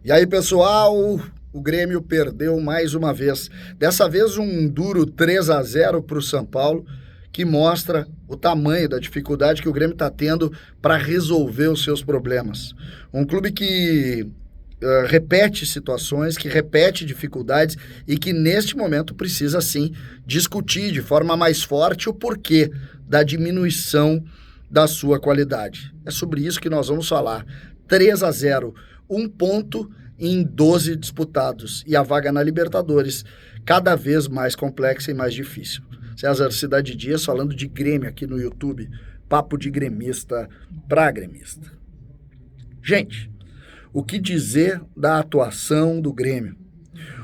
E aí, pessoal, o Grêmio perdeu mais uma vez. Dessa vez um duro 3-0 para o São Paulo, que mostra o tamanho da dificuldade que o Grêmio está tendo para resolver os seus problemas. Um clube que repete situações, que repete dificuldades e que neste momento precisa sim discutir de forma mais forte o porquê da diminuição da sua qualidade. É sobre isso que nós vamos falar. 3-0, um ponto em 12 disputados e a vaga na Libertadores cada vez mais complexa e mais difícil. César Cidade Dias falando de Grêmio aqui no YouTube, papo de gremista para gremista. Gente, o que dizer da atuação do Grêmio?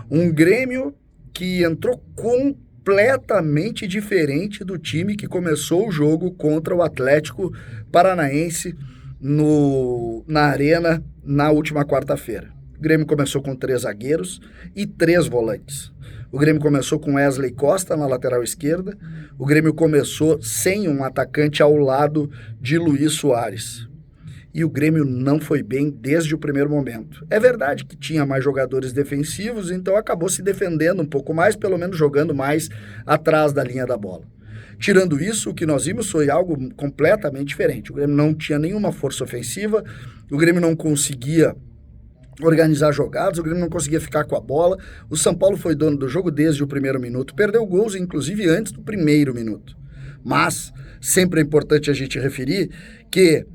Um Grêmio que entrou completamente diferente do time que começou o jogo contra o Atlético Paranaense na Arena na última quarta-feira. O Grêmio começou com 3 zagueiros e 3 volantes. O Grêmio começou com Wesley Costa na lateral esquerda. O Grêmio começou sem um atacante ao lado de Luiz Soares. E o Grêmio não foi bem desde o primeiro momento. É verdade que tinha mais jogadores defensivos, então acabou se defendendo um pouco mais, pelo menos jogando mais atrás da linha da bola. Tirando isso, o que nós vimos foi algo completamente diferente. O Grêmio não tinha nenhuma força ofensiva, o Grêmio não conseguia organizar jogadas, o Grêmio não conseguia ficar com a bola. O São Paulo foi dono do jogo desde o primeiro minuto, perdeu gols inclusive antes do primeiro minuto. Mas sempre é importante a gente referir que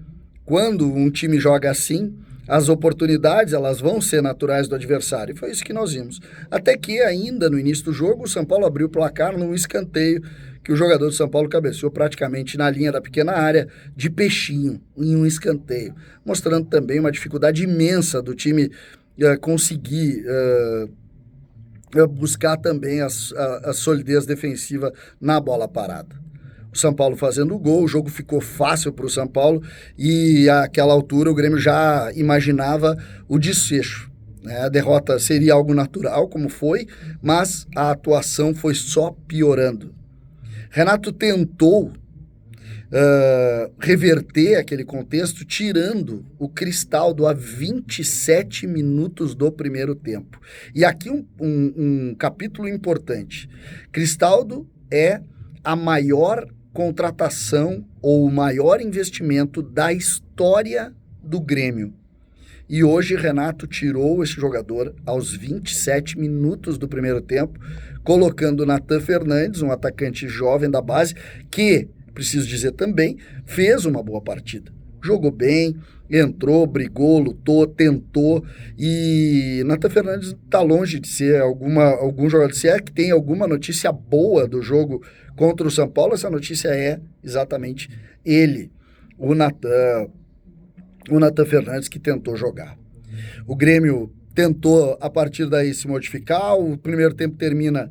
quando um time joga assim, as oportunidades elas vão ser naturais do adversário. E foi isso que nós vimos. Até que ainda no início do jogo, o São Paulo abriu o placar num escanteio que o jogador do São Paulo cabeceou praticamente na linha da pequena área, de peixinho, em um escanteio. Mostrando também uma dificuldade imensa do time conseguir buscar também a solidez defensiva na bola parada. O São Paulo fazendo o gol, o jogo ficou fácil para o São Paulo e àquela altura o Grêmio já imaginava o desfecho. A derrota seria algo natural, como foi, mas a atuação foi só piorando. Renato tentou reverter aquele contexto tirando o Cristaldo a 27 minutos do primeiro tempo. E aqui um capítulo importante. Cristaldo é a maior contratação ou o maior investimento da história do Grêmio. E hoje Renato tirou esse jogador aos 27 minutos do primeiro tempo, colocando o Nathan Fernandes, um atacante jovem da base, que, preciso dizer também, fez uma boa partida. Jogou bem, entrou, brigou, lutou, tentou, e Nathan Fernandes está longe de ser algum jogador. Se é que tem alguma notícia boa do jogo contra o São Paulo, essa notícia é exatamente ele, o Nathan Fernandes, que tentou jogar. O Grêmio tentou, a partir daí, se modificar. O primeiro tempo termina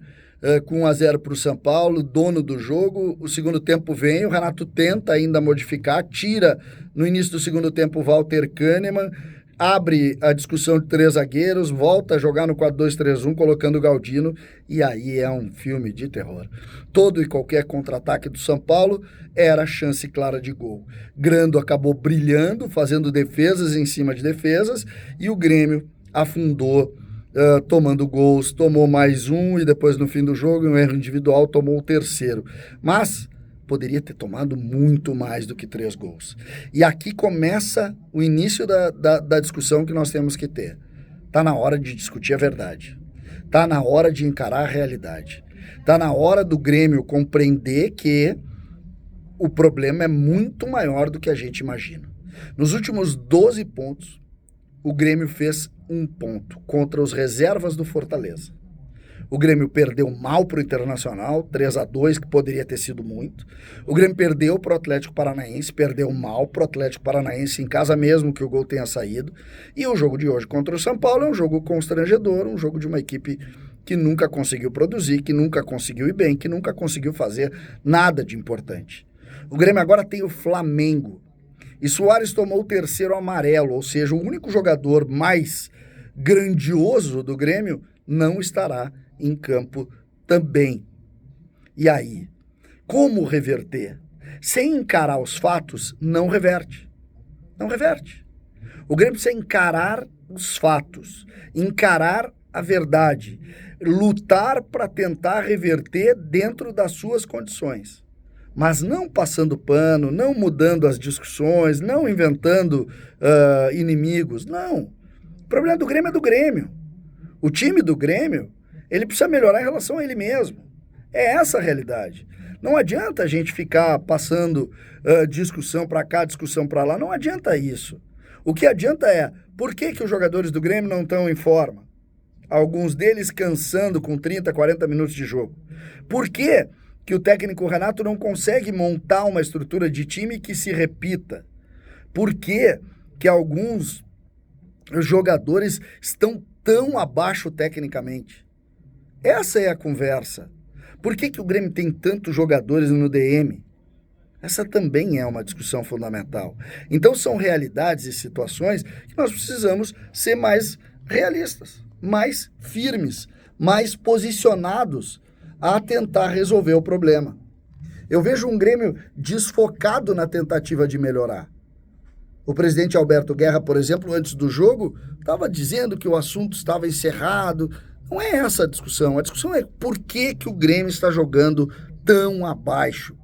com 1-0 para o São Paulo, dono do jogo. O segundo tempo vem, o Renato tenta ainda modificar, tira no início do segundo tempo o Walter Kahneman, abre a discussão de 3 zagueiros, volta a jogar no 4-2-3-1, colocando o Galdino, e aí é um filme de terror. Todo e qualquer contra-ataque do São Paulo era chance clara de gol. Grando acabou brilhando, fazendo defesas em cima de defesas, e o Grêmio afundou, tomando gols, tomou mais um, e depois no fim do jogo, em um erro individual, tomou o terceiro. Mas poderia ter tomado muito mais do que 3 gols. E aqui começa o início da discussão que nós temos que ter. Está na hora de discutir a verdade. Está na hora de encarar a realidade. Está na hora do Grêmio compreender que o problema é muito maior do que a gente imagina. Nos últimos 12 pontos, o Grêmio fez 1 ponto contra os reservas do Fortaleza. O Grêmio perdeu mal para o Internacional, 3-2, que poderia ter sido muito. O Grêmio perdeu para o Atlético Paranaense, perdeu mal para o Atlético Paranaense em casa mesmo que o gol tenha saído. E o jogo de hoje contra o São Paulo é um jogo constrangedor, um jogo de uma equipe que nunca conseguiu produzir, que nunca conseguiu ir bem, que nunca conseguiu fazer nada de importante. O Grêmio agora tem o Flamengo. E Soares tomou o 3º amarelo, ou seja, o único jogador mais grandioso do Grêmio não estará em campo também. E aí? Como reverter? Sem encarar os fatos, não reverte. Não reverte. O Grêmio precisa encarar os fatos, encarar a verdade, lutar para tentar reverter dentro das suas condições. Mas não passando pano, não mudando as discussões, não inventando inimigos, não. O problema do Grêmio é do Grêmio. O time do Grêmio, ele precisa melhorar em relação a ele mesmo. É essa a realidade. Não adianta a gente ficar passando discussão para cá, discussão para lá. Não adianta isso. O que adianta é, por que os jogadores do Grêmio não estão em forma? Alguns deles cansando com 30, 40 minutos de jogo. Por que o técnico Renato não consegue montar uma estrutura de time que se repita? Por que alguns jogadores estão tão abaixo tecnicamente? Essa é a conversa. Por que o Grêmio tem tantos jogadores no DM? Essa também é uma discussão fundamental. Então são realidades e situações que nós precisamos ser mais realistas, mais firmes, mais posicionados a tentar resolver o problema. Eu vejo um Grêmio desfocado na tentativa de melhorar. O presidente Alberto Guerra, por exemplo, antes do jogo, estava dizendo que o assunto estava encerrado. Não é essa a discussão. A discussão é por que o Grêmio está jogando tão abaixo.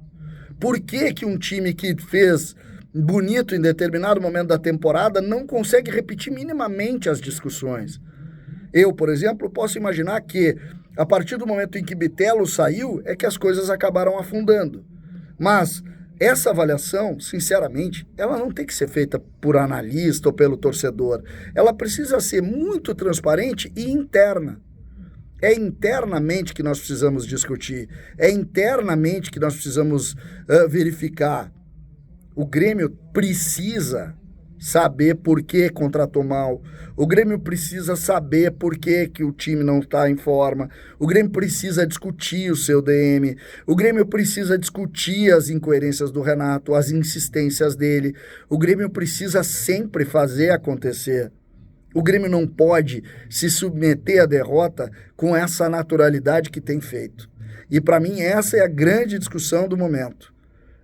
Por que um time que fez bonito em determinado momento da temporada não consegue repetir minimamente as discussões? Eu, por exemplo, posso imaginar que a partir do momento em que Bitelo saiu, é que as coisas acabaram afundando. Mas essa avaliação, sinceramente, ela não tem que ser feita por analista ou pelo torcedor. Ela precisa ser muito transparente e interna. É internamente que nós precisamos discutir. É internamente que nós precisamos verificar. O Grêmio precisa saber por que contratou mal. O Grêmio precisa saber por que o time não está em forma. O Grêmio precisa discutir o seu DM. O Grêmio precisa discutir as incoerências do Renato, as insistências dele. O Grêmio precisa sempre fazer acontecer. O Grêmio não pode se submeter à derrota com essa naturalidade que tem feito. E para mim essa é a grande discussão do momento.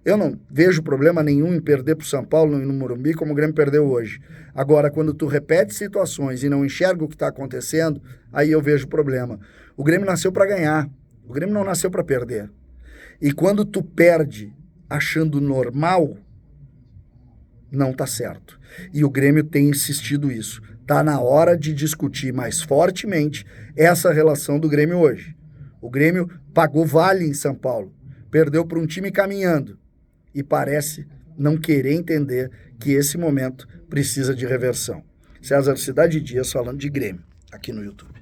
Eu não vejo problema nenhum em perder para o São Paulo e no Morumbi como o Grêmio perdeu hoje. Agora, quando tu repete situações e não enxerga o que está acontecendo, aí eu vejo problema. O Grêmio nasceu para ganhar. O Grêmio não nasceu para perder. E quando tu perde achando normal, não está certo. E o Grêmio tem insistido isso. Está na hora de discutir mais fortemente essa relação do Grêmio hoje. O Grêmio pagou vale em São Paulo. Perdeu para um time caminhando. E parece não querer entender que esse momento precisa de reversão. César Cidade Dias falando de Grêmio, aqui no YouTube.